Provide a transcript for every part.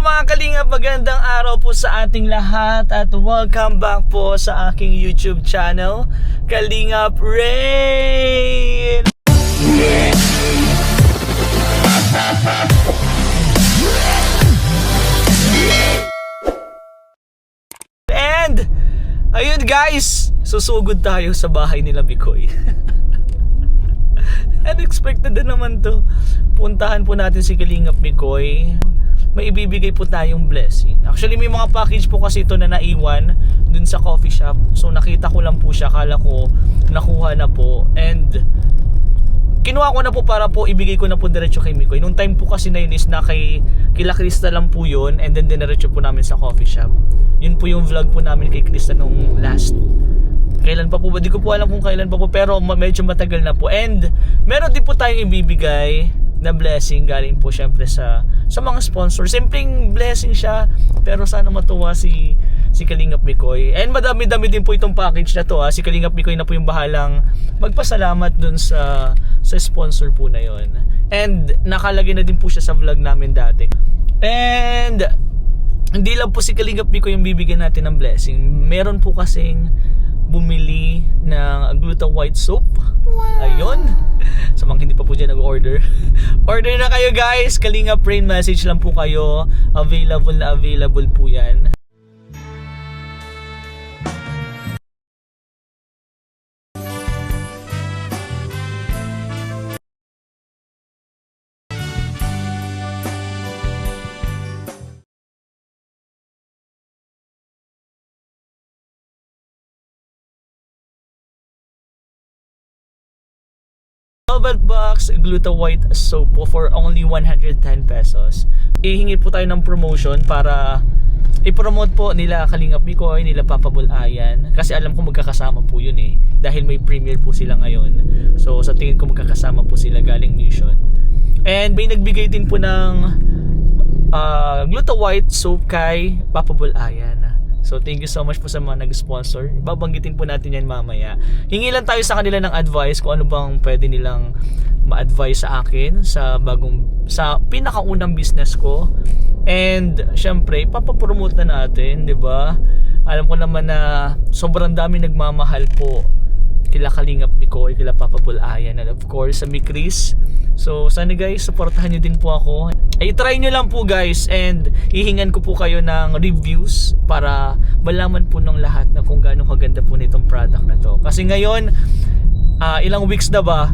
mga kalingap, magandang araw po sa ating lahat at welcome back po sa aking YouTube channel, Kalingap Rain! And, ayun guys, susugod tayo sa bahay nila Mikoy. Unexpected na naman to. Puntahan po natin si Kalingap Mikoy. May ibibigay po tayong blessing. Actually may mga package po kasi ito na naiwan dun sa coffee shop. So nakita ko lang po siya, kala ko nakuha na po. And kinuha ko na po para po ibigay ko na po diretso kay Mikoy. Nung time po kasi na yun is na kila Krista lang po yun. And then diretso po namin sa coffee shop. Yun po yung vlog po namin kay Krista nung last. Kailan pa po ba? Di ko po alam kung kailan pa po. Pero medyo matagal na po. And meron din po tayong ibibigay na blessing galing po syempre sa mga sponsors. Simpleng blessing siya, pero sana matuwa si Kalingap Mikoy. And madami-dami din po itong package na to. Si Kalingap Mikoy na po yung bahalang magpasalamat dun sa sponsor po na yon. And nakalagay na din po siya sa vlog namin dati. And hindi lang po si Kalingap Mikoy yung bibigyan natin ng blessing. Meron po kasing bumili ng Gluta White Soap. Wow. Ayun. Sa mga hindi pa po dyan nag-order, order na kayo guys. Kalingap Rain, message lang po kayo. Available na available po yan. Velvet Box Gluta White Soap po for only 110 pesos. Ihingi po tayo ng promotion para i-promote po nila Kalingap Mikoy, nila Papa Bulayan. Kasi alam ko magkakasama po yun eh. Dahil may premiere po sila ngayon. So sa tingin ko magkakasama po sila galing Mission. And may nagbigay din po ng Gluta White Soap kay Papa Bulayan. So thank you so much po sa mga nag-sponsor. Babanggitin po natin yan mamaya. Hingi lang tayo sa kanila ng advice kung ano bang pwede nilang ma-advise sa akin sa pinakaunang business ko. And syempre, papapromote na natin, 'di ba? Alam ko naman na sobrang dami nagmamahal po kila Kalingap Mikoy, kila Papa Bulayan, and of course sa Mikris. So sana guys, supportahan nyo din po ako. Ay try nyo lang po guys, and hihingan ko po kayo ng reviews para malaman po ng lahat na kung gaano kaganda po nitong product na to. Kasi ngayon, ilang weeks na ba,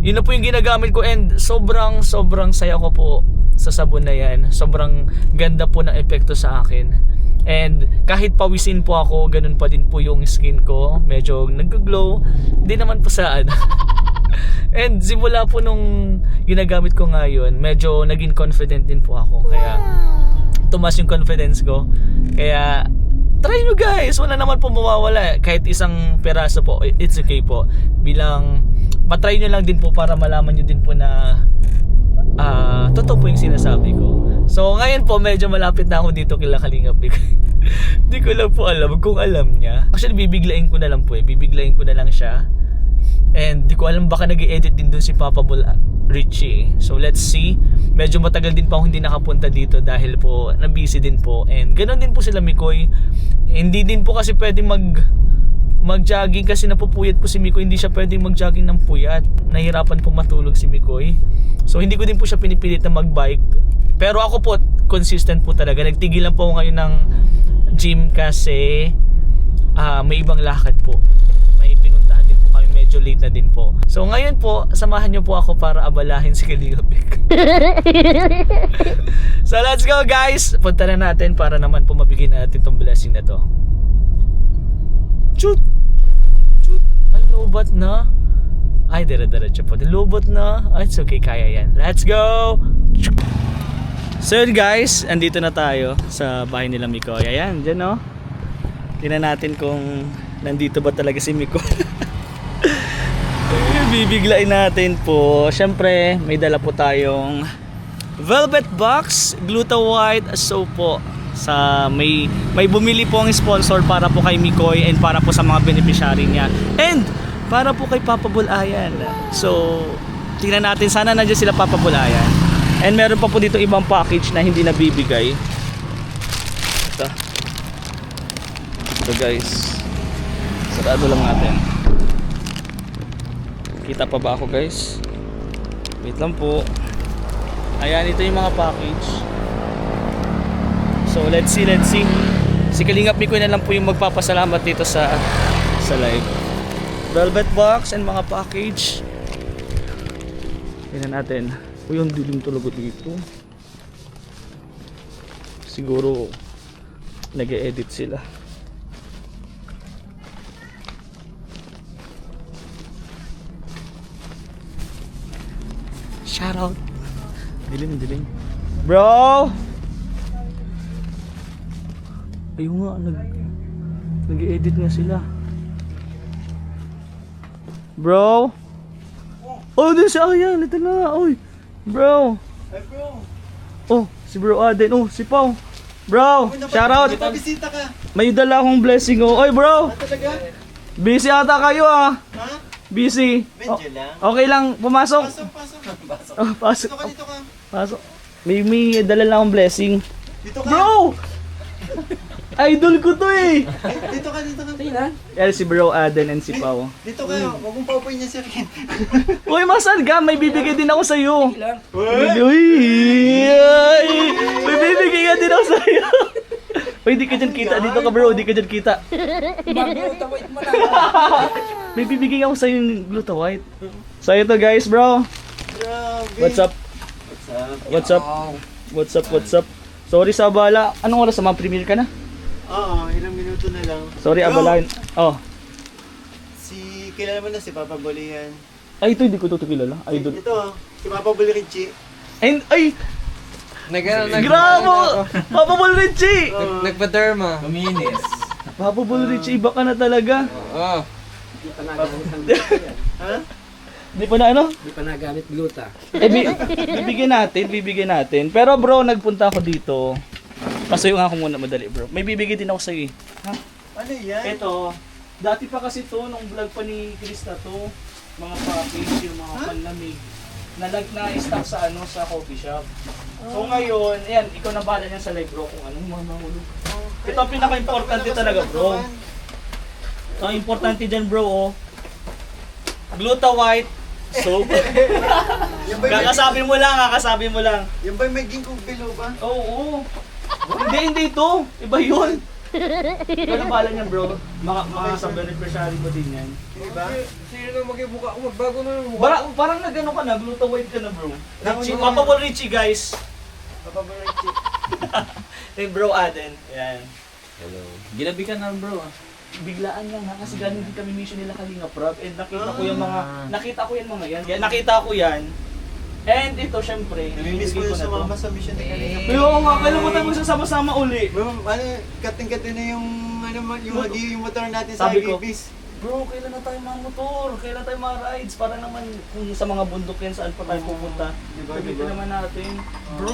yun na po yung ginagamit ko, and sobrang saya ko po sa sabon na yan. Sobrang ganda po ng epekto sa akin. And kahit pawisin po ako, ganun pa din po yung skin ko. Medyo nag-glow. Hindi naman po saan. And simula po nung ginagamit ko ngayon, medyo naging confident din po ako. Kaya tumas yung confidence ko. Kaya try nyo guys, wala naman po mawawala. Kahit isang peraso po, it's okay po. Bilang matry nyo lang din po para malaman nyo din po na totoo po yung sinasabi ko. So ngayon po medyo malapit na ako dito kila Kalingap Mikoy. Di ko lang po alam kung alam niya. Actually bibiglain ko na lang po bibiglain ko na lang siya. And di ko alam, baka nag-i-edit din dun si Papa Richie. So let's see. Medyo matagal din pa ako hindi nakapunta dito dahil po na-busy din po. And ganoon din po sila Mikoy. Hindi din po kasi pwedeng mag-jogging kasi napupuyat po si Mikoy. Hindi siya pwedeng mag-jogging ng puyat. Nahirapan po matulog si Mikoy. So hindi ko din po siya pinipilit na mag-bike. Pero ako po consistent po talaga. Nagtigil lang po ako ngayon ng gym kasi may ibang lakad po. May pinuntahan din po kami, medyo late na din po. So ngayon po, samahan nyo po ako para abalahin si Kalingap Mikoy. So let's go guys. Punta na natin para naman po mabigyan natin tong blessing na to. Chut! Chut! Ay, lobat na. Ay, dire-diretso po. Lobot na. Ay, it's okay, kaya yan. Let's go! So guys, andito na tayo sa bahay nila Mikoy. Ayan, dyan no. Tingnan natin kung nandito ba talaga si Mikoy. Bibiglain natin po. Siyempre, may dala po tayong Velvet Box Gluta White Soap po. May bumili po ang sponsor para po kay Mikoy and para po sa mga beneficiary niya. And para po kay Papa Bulayan. So, tingnan natin, sana nandiyan sila Papa Bulayan. And meron pa po dito ibang package na hindi nabibigay. makita. So guys, sarado lang natin. Kita pa ba ako guys? Wait lang po. Ayan, ito yung mga package. So let's see. Si Kalingap Mikoy na lang po yung magpapasalamat dito sa live. Velvet box and mga package. Tingnan natin. Uy, ang dilim talaga dito. Siguro nag-e-edit sila. Shoutout. Dilim. Bro! Ayun nga, nag-e-edit nga sila. Bro! Oh, dun siya. Ayan, ito na. Oy, bro. Ay bro, Oh, si Bro Aden. Oh, si Pao. Bro, shoutout. Bisita ka. May dala akong blessing. Oh, oy bro. Talaga? Busy ata kayo ah. Ha? Busy. Oh, Medyo lang. okay lang, pumasok. Pasok. Oh, pasok. Dito ka. Pasok. May dala lang akong blessing. Dito ka. Bro! Idol ko to eh. Dito ka. Yan si Bro Aden and si Pao. Dito ka. Huwag mong paupuin niya si Rikin. Uy, masan ka? May bibigay din ako sa'yo. Uy! Ay! May bibigay ka din ako sa'yo. Uy, di ka dyan kita. Dito ka bro, di ka dyan kita. May bibigay ako sa'yo yung Gluta White. So ito guys bro. Grabe. What's up? Sorry sa abala. Anong oras na ma-premiere ka na? Oo, ilang minuto na lang. Sorry Bro, abalahin. Oh. Kilala mo na si Papa Bolihan. Ay, ito hindi ko ito kilala. Idol. Ito, si Papa Boli Richie. And ay, grabo! Papa Bol Richie! Nagpa-derma. Papa Bol Richie, iba ka na talaga. Oo. Ha? Di pa na ano? Hindi pa nagamit gluta. Bibigyan natin. Pero bro, nagpunta ako dito. Pasuyo nga ako muna madali bro. May bibigay din ako sa'yo eh. Ha? Ano yan? Ito, dati pa kasi to, nung vlog pa ni Krista to, mga package, yung mga panlamig, na-stock sa sa coffee shop. So ngayon, ayan, ikaw na bahala niyan sa live bro kung anong mga mahulog. Ito ang pinaka-importante talaga bro. Ang importante dyan bro, oh. Gluta White soap. Kakasabi mo lang. Yan ba yung may ginkgo biloba ba? Oo. Hindi ito. Iba yun. Pero bala niyan bro. Mga sa beneficiary mo din yan. Diba? Sino na mag-ibuka ko? Magbago na yung mukha. Parang nagano ka na, Gluta White ka na bro. Richie, Naku, Papa Bol Richie guys. Papa Boli Richie. Yung Bro Aden. Yan. Hello. Ginabi ka na bro ah. Biglaan lang ha, kasi galing din kami mission nila Kalinga Prab and nakita ko yung mga yan. Nakita ko yan. And ito syempre, Namimiss ko yung sumama sa mission ni Kalinga. Pero oo nga, kailan mo tayo magsasama-sama uli? Bro, kating-kating na yung yung motor natin sa Sabi ko, IBBs. bro, kailan na tayo mga motor? Kailan tayo mga rides? Para naman kung sa mga bundok yan, saan pa tayo pupunta. Diba? Pagkita naman natin.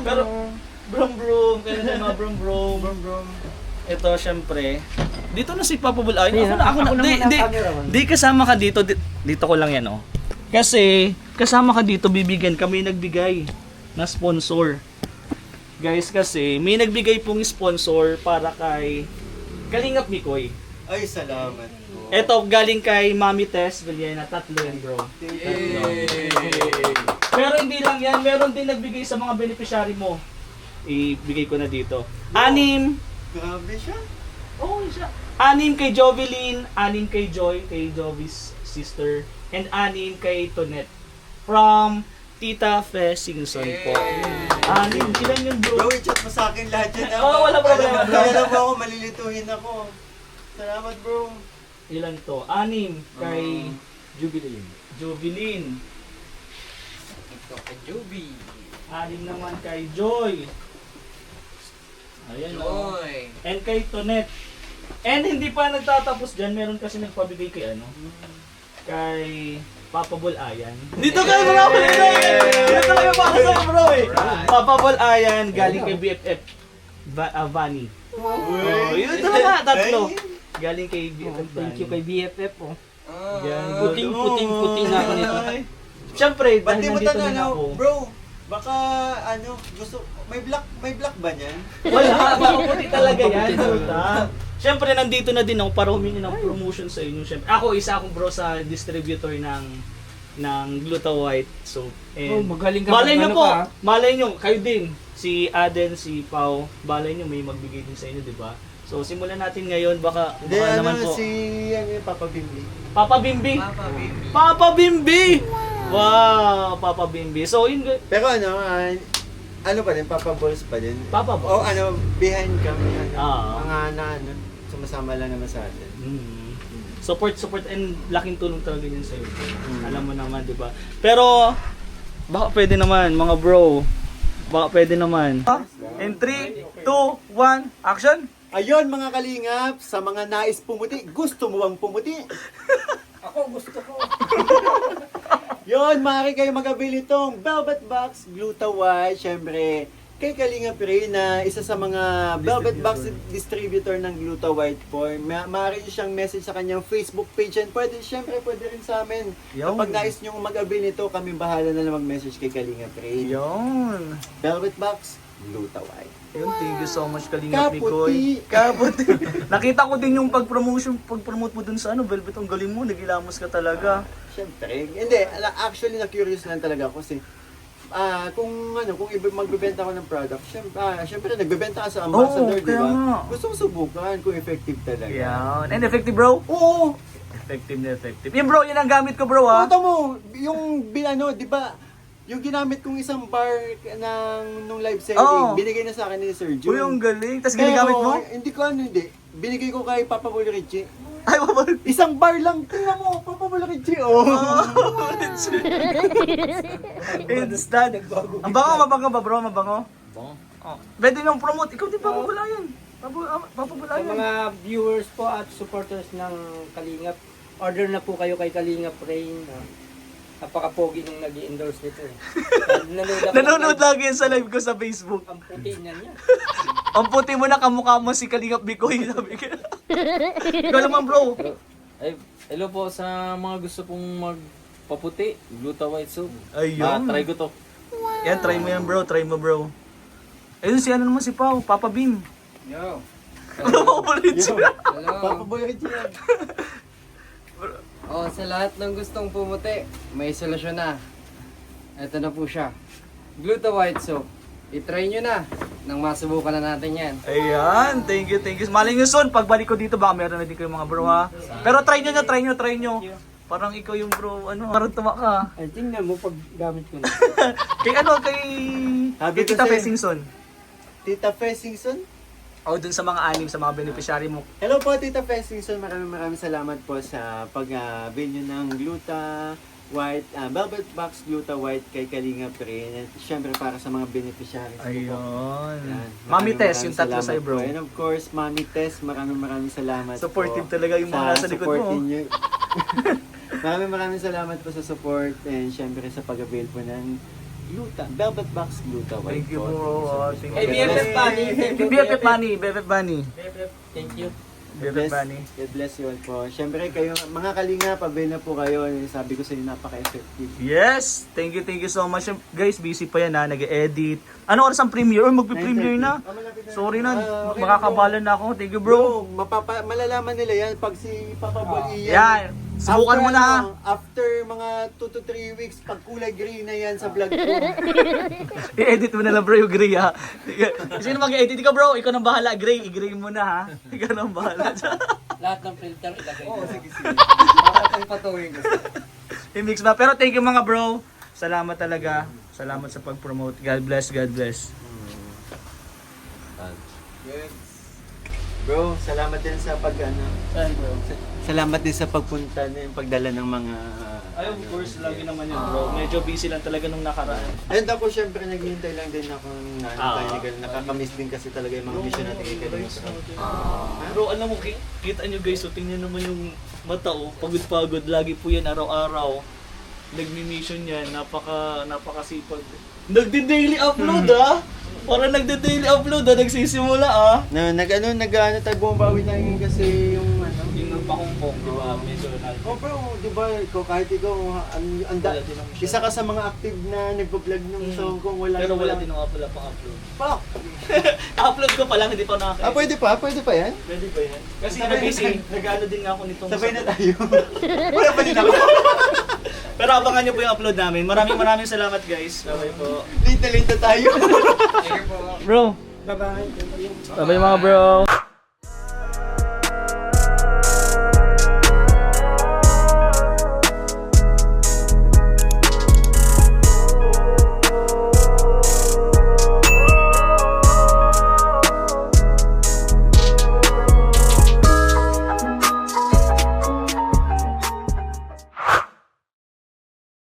Pero, brum, kailan tayo mga brum. Ito syempre, dito na si Papa Bul. Ay, ako na. Di kasama ka dito. Dito ko lang yan oh. Kasi kasama ka dito, bibigyan kami nagbigay na sponsor. Guys, kasi may nagbigay pong sponsor para kay Kalingap Mikoy. Ay, salamat po. Ito galing kay Mami Tess Villena, tatlo yan bro. Pero hindi lang yan, meron din nagbigay sa mga beneficiary mo. Ibigay ko na dito. 6. Grabe siya. Oo, siya. 6 kay Jovelyn, 6 kay Joy, kay Jovy's sister, and 6 kay Tonet. From Tita Fe Singson po. 6, ilan yun bro? Bro, i-chat mo sa akin lahat yan. Oo, wala problema, bro. Kaya lang ako, malilituhin ako. Salamat bro. Ilan to? 6 kay Jubilin. Jovelyn. Ito kay Joby. 6 naman kay Joy. Ayan o. Joy. And kay Tonet. And hindi pa nagtatapos dyan, meron kasi nagpabigay kay kay Papa Bol Ayan. Dito kayo mga kapatid! Dito kayo para sa bro eh! Papa Bol Ayan, galing kay BFF Vani. Yun talaga, tatlo. Galing kay BFF Vani. Thank you kay BFF po. Yan, Puting na ako nito. Siyempre, Ba't dahil di mo nandito tanong, din ako. bro? Baka ano, gusto may black ba niyan? Wala, mapuputi talaga yan. Siyempre, nandito na din ako para humingi ng promotion sa inyo. Siyempre, ako, isa akong bro sa distributor ng Gluta White soap. And magaling ka. malay nyo ano po, ka? malay nyo, kayo din. Si Aden, si Pau, malay nyo may magbigay din sa inyo, di ba? So, simulan natin ngayon, baka Hindi, naman ano, po. si Papa Bimbi. Papa Bimbi! Papa Bimbi! Wow, Papa Bimbi. So, yun, Pero ano pa din, Papa Balls pa din. Papa O Balls. ano, behind kami, Ah. mga sumasama lang naman sa atin. Support and laking tulong talaga yun sa'yo. Alam mo naman, di ba? Pero, baka pwede naman, mga bro. Baka pwede naman. In 3, 2, 1, action! Ayun mga kalingap, sa mga nais pumuti, gusto mo bang pumuti? Ako gusto ko. Yun, maaari kayo mag-avail itong Velvet Box Gluta White. Siyempre, kay Kalingap Ray na isa sa mga Velvet Box distributor ng Gluta White po. Maaari nyo siyang message sa kanyang Facebook page and pwede rin sa amin. Yun. Kapag nais nyo mag-avail nito, kami bahala na lang mag-message kay Kalingap Ray. Yun. Velvet Box Gluta White. Yun, thank you so much, Kalingap Kaputi. Mikoy. Kaputi. Nakita ko din yung pag-promote mo dun sa Velvet, ang galing mo, nagilamos ka talaga. Siyempre, hindi, actually na-curious lang talaga ako kasi kung magbebenta ako ng product, syempre nagbebenta ka sa ambassador, Oo, di kaya ba? nga. Gusto ko subukan kung effective talaga. Yan. And effective, bro? Oo! Effective na effective. Yung bro, yan ang gamit ko, bro, ha? Puta mo, yung di ba, yung ginamit kong isang bar nung live selling, Oo. binigay na sa akin ni Sir Jun. Uy, ang galing. Tapos ginagamit mo? Hindi ko binigay ko kay Papa Bull Richie. Ay, mabal. Isang bar lang, tingnan mo, Papa Bull Richie, oh. Instant. Ang bango, mabango ba, bro? Mabango? Bango. Oh. Pwede nyung promote. Ikaw din papabulayan. Sa Papabulayan. mga viewers po at supporters ng Kalingap, order na po kayo kay Kalingap Rain. Napaka-pogi nung nag-i-endorse nito eh. Nanonood lagi yan sa live ko sa Facebook. Ang puti niya. Ang puti mo na kamukha mo si Kalingap Bikoy. Sabi ko. Ikaw naman, bro. Ay, hello po sa mga gusto pong magpaputi, Gluta White Soap. Ayun. Try ko to. Yan, try mo yan, bro. Try mo, bro. Ayun, si ano naman si Pao, Papa Bim. Yo. Ulit siya. Papa Bull Richie yan. Oh, sa lahat ng gustong pumuti, may solusyon na. Ito na po siya. Gluta White Soap. I-try nyo na nang masubukan na natin yan. Ayan, thank you, thank you. Maling nyo soon, pagbalik ko dito, baka meron na din kayo mga bro, ha? Pero try nyo. Parang ikaw yung bro, parang tumak ka. Ay, tingnan mo pag gamit ko na. Kay Sabi kay Tita kasi- Fessingson. Tita Fessingson? O dun sa mga anim, sa mga beneficiary mo. Hello po, Tita Fessingson. Maraming salamat po sa pag-avail nyo ng Gluta White, Velvet Box Gluta White kay Kalingap Ray. At syempre para sa mga beneficiaries ko po. Ayun. Yan. Mami Maraming Tess, yung tatlo salamat sa'yo, bro. po. And of course, Mami Tess, maraming salamat Supportive po. talaga yung mga nasa likod mo. supportin nyo. Maraming salamat po sa support and syempre sa pag-avail po ng Velvet Box Gluta White. Thank you, po. bro. Thank Hey, you. BFF Bunny. BFF Bunny. Thank you. BFF Bunny. God bless you all po. Syempre kayo, mga Kalingap, avail na po kayo. Sabi ko sa inyo, napaka-effective. Yes! Thank you so much. Guys, busy pa yan ha, nag-edit. Ano oras ang premiere? Or magpi-premiere na? Sorry na, Okay, makakabalan na ako. Thank you, bro. Malalaman nila yan pag si Papa Bol Ian. Yan, subukan mo na ha. After mga 2 to 3 weeks, pag kulay gray na yan sa vlog ko. I-edit mo na lang, bro, yung gray ha. Sino mag-edit? Ikaw, bro, ikaw nang bahala. Gray, i-gray mo na ha. Ikaw nang bahala. Lahat ng filter ilagay. Oo, sige. Bakit patuloy ko? I-mix ba? Pero thank you mga bro. Salamat talaga. Salamat sa pag-promote. God bless, God bless. Bro, salamat din sa salamat din sa pagpunta na yung pagdala ng mga Ay, of course, lagi naman yun, bro. Medyo busy lang talaga nung nakaraan. And ako syempre naghihintay lang din ako ng nakakamiss din kasi talaga yung mga mission natin kay Kalingap. Bro, alam mo, kita nyo guys, so tingnan naman yung mata, oh. Pagod-pagod. Lagi po yan, araw-araw. Nagmi-mission yan. Napakasipag. Nagdi-daily upload, ah. Parang nagdi-daily upload, ah. Nagsisimula, ah. Nag-ano tayo bumabawi tayo kasi yung pa-Hongkong, di ba? Medyo Oh bro, di ba, kahit ikaw, Wala din ang- isa ka sa mga active na nagpa-vlog nung sa Hong Kong, Pero wala din ako pala pang-upload. Pa! Upload ko pa lang, hindi pa nakaka- Pwede pa? Pwede pa yan? Pwede ba yan? Kasi Sabay nag-busy, na- nag-ano din nga ako nitong... Sabay na tayo. Wala pa din ako. Pero abangan nyo po yung upload namin. Maraming salamat guys. Bye-bye po. Late na tayo. Sige po. Bro. Bye-bye. Bye-bye mga bro.